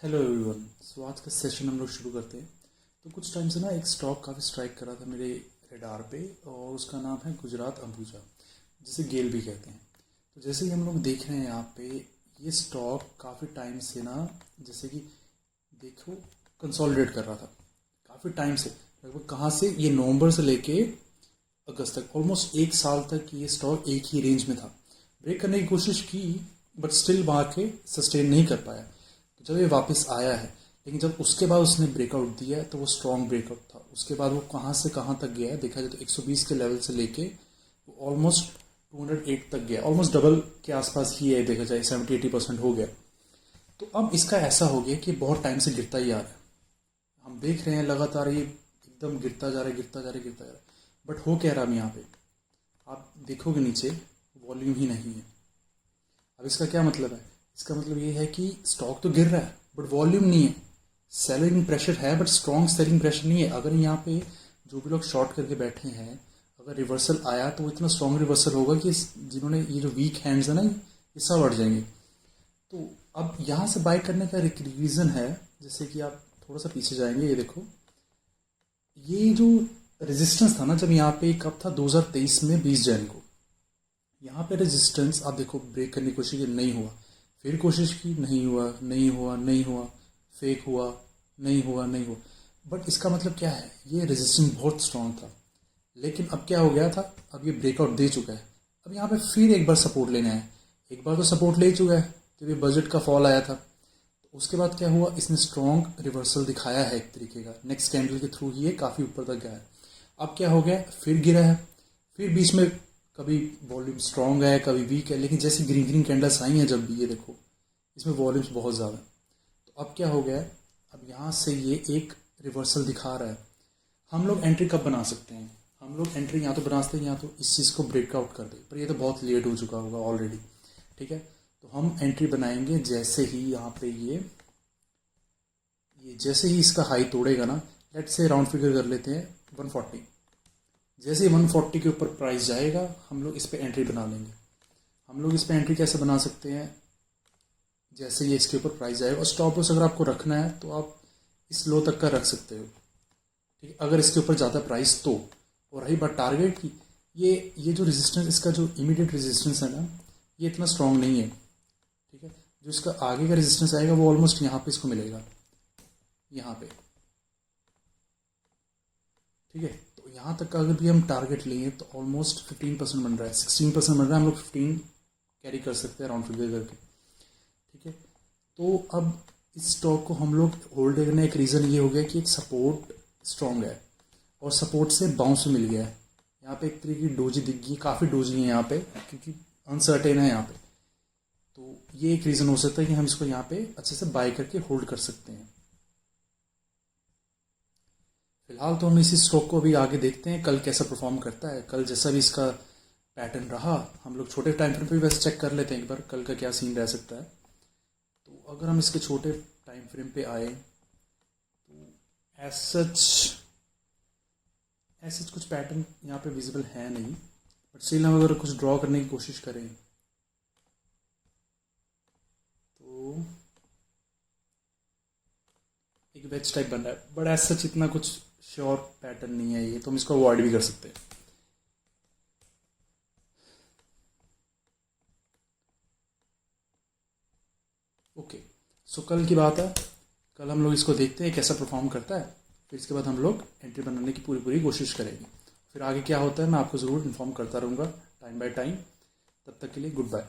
Hello everyone. सो आज का session हम लोग शुरू करते हैं। तो कुछ टाइम से ना एक स्टॉक काफ़ी स्ट्राइक करा था मेरे रेडार पे, और उसका नाम है गुजरात अंबुजा, जिसे गेल भी कहते हैं। तो जैसे कि हम लोग देख रहे हैं यहाँ पे, ये स्टॉक काफ़ी टाइम से ना, जैसे कि देखो, कंसोलिडेट कर रहा था काफ़ी टाइम से। लगभग कहाँ से, ये नवंबर से लेके अगस्त तक, ऑलमोस्ट एक साल तक ये स्टॉक एक ही रेंज में था। ब्रेक करने की कोशिश की, बट स्टिल वहाँ के सस्टेन नहीं कर पाया। तो जब ये वापस आया है, लेकिन जब उसके बाद उसने ब्रेकआउट दिया है तो वो स्ट्रॉन्ग ब्रेकआउट था। उसके बाद वो कहाँ से कहाँ तक गया है देखा जाए तो 120 के लेवल से लेके वो ऑलमोस्ट 208 तक गया, ऑलमोस्ट डबल के आसपास ही है। देखा जाए 70-80% हो गया। तो अब इसका ऐसा हो गया कि बहुत टाइम से गिरता ही आ रहा है। हम देख रहे हैं लगातार ये एकदम गिरता जा रहा है, गिरता जा रहा है, गिरता जा रहा है। बट हो क्या रहा है, यहाँ पे आप देखोगे नीचे वॉल्यूम ही नहीं है। अब इसका क्या मतलब है? इसका मतलब ये है कि स्टॉक तो गिर रहा है बट वॉल्यूम नहीं है। सेलिंग प्रेशर है बट स्ट्रॉन्ग सेलिंग प्रेशर नहीं है। अगर यहाँ पे जो भी लोग शॉर्ट करके बैठे हैं, अगर रिवर्सल आया तो वो इतना स्ट्रॉन्ग रिवर्सल होगा कि जिन्होंने ये जो वीक हैंड्स है ना, ये सब अट जाएंगे। तो अब यहाँ से बाय करने का एक रीज़न है, जैसे कि आप थोड़ा सा पीछे जाएंगे, ये देखो, ये जो रेजिस्टेंस था ना, जब यहाँ पे कब था 2023 में 20 जनवरी को, यहाँ पे रेजिस्टेंस आप देखो ब्रेक करने की कोशिश की, नहीं हुआ। फिर कोशिश की, नहीं हुआ, नहीं हुआ, नहीं हुआ, फेक हुआ, नहीं हुआ, नहीं हुआ। बट इसका मतलब क्या है, ये रेजिस्टेंस बहुत स्ट्रांग था। लेकिन अब क्या हो गया था, अब ये ब्रेकआउट दे चुका है। अब यहाँ पे फिर एक बार सपोर्ट लेना है। एक बार तो सपोर्ट ले चुका है जब ये बजट का फॉल आया था। तो उसके बाद क्या हुआ, इसने स्ट्रॉन्ग रिवर्सल दिखाया है एक तरीके का, नेक्स्ट कैंडल के थ्रू ही ये काफ़ी ऊपर तक गया है। अब क्या हो गया, फिर गिरा है। फिर बीच में कभी वॉल्यूम स्ट्रॉन्ग है, कभी वीक है, लेकिन जैसे ग्रीन ग्रीन कैंडल्स आई हैं जब भी, ये देखो इसमें वॉल्यूम्स बहुत ज़्यादा है। तो अब क्या हो गया है, अब यहाँ से ये एक रिवर्सल दिखा रहा है। हम लोग एंट्री कब बना सकते हैं? हम लोग एंट्री यहाँ तो बना सकते हैं, यहाँ तो इस चीज़ को ब्रेकआउट कर दे, पर ये तो बहुत लेट हो चुका होगा ऑलरेडी। ठीक है, तो हम एंट्री बनाएंगे जैसे ही यहाँ पे ये जैसे ही इसका हाई तोड़ेगा ना, लेट से राउंड फिगर कर लेते हैं 140। जैसे ही 140 के ऊपर प्राइस जाएगा, हम लोग इस पर एंट्री बना लेंगे। हम लोग इस पर एंट्री कैसे बना सकते हैं? जैसे ये इसके ऊपर प्राइस जाएगा, और स्टॉप लॉस अगर आपको रखना है तो आप इस लो तक का रख सकते हो। ठीक है, अगर इसके ऊपर ज़्यादा प्राइस तो। और रही बात टारगेट की, ये जो रेजिस्टेंस, इसका जो इमीडिएट रेजिस्टेंस है ना, ये इतना स्ट्रांग नहीं है। ठीक है, जो इसका आगे का रेजिस्टेंस आएगा वो ऑलमोस्ट यहाँ पे इसको मिलेगा, यहाँ पे। ठीक है, तो यहाँ तक का अगर भी हम टारगेट लेंगे तो ऑलमोस्ट 15% बन रहा है, 16% बन रहा है। हम लोग 15 कैरी कर सकते हैं राउंड फिगर करके। ठीक है, तो अब इस स्टॉक को हम लोग होल्ड करने का एक रीज़न ये हो गया कि एक सपोर्ट स्ट्रॉन्ग है, और सपोर्ट से बाउंस मिल गया है। यहाँ पे एक तरीके की डोजी दिख गई, काफ़ी डोजी है यहाँ पे, क्योंकि अनसर्टेन है यहाँ पे। तो ये एक रीज़न हो सकता है कि हम इसको यहाँ पे अच्छे से बाय करके होल्ड कर सकते हैं। फिलहाल तो हम इसी स्टॉक को अभी आगे देखते हैं कल कैसा परफॉर्म करता है। कल जैसा भी इसका पैटर्न रहा, हम लोग छोटे टाइम फ्रेम पे भी वैसे चेक कर लेते हैं एक बार कल का क्या सीन रह सकता है। तो अगर हम इसके छोटे टाइम फ्रेम पे आए तो एज सच कुछ पैटर्न यहाँ पे विजिबल है नहीं, बट स्टिल हम अगर कुछ ड्रॉ करने की कोशिश करें तो एक वेज टाइप बन रहा है, बट एज सच इतना कुछ श्योर पैटर्न नहीं है ये, तो हम इसको अवॉइड भी कर सकते हैं। ओके, सो कल की बात है, कल हम लोग इसको देखते हैं कैसा परफॉर्म करता है। फिर इसके बाद हम लोग एंट्री बनाने की पूरी पूरी कोशिश करेंगे। फिर आगे क्या होता है मैं आपको ज़रूर इन्फॉर्म करता रहूँगा टाइम बाय टाइम। तब तक के लिए गुड बाय।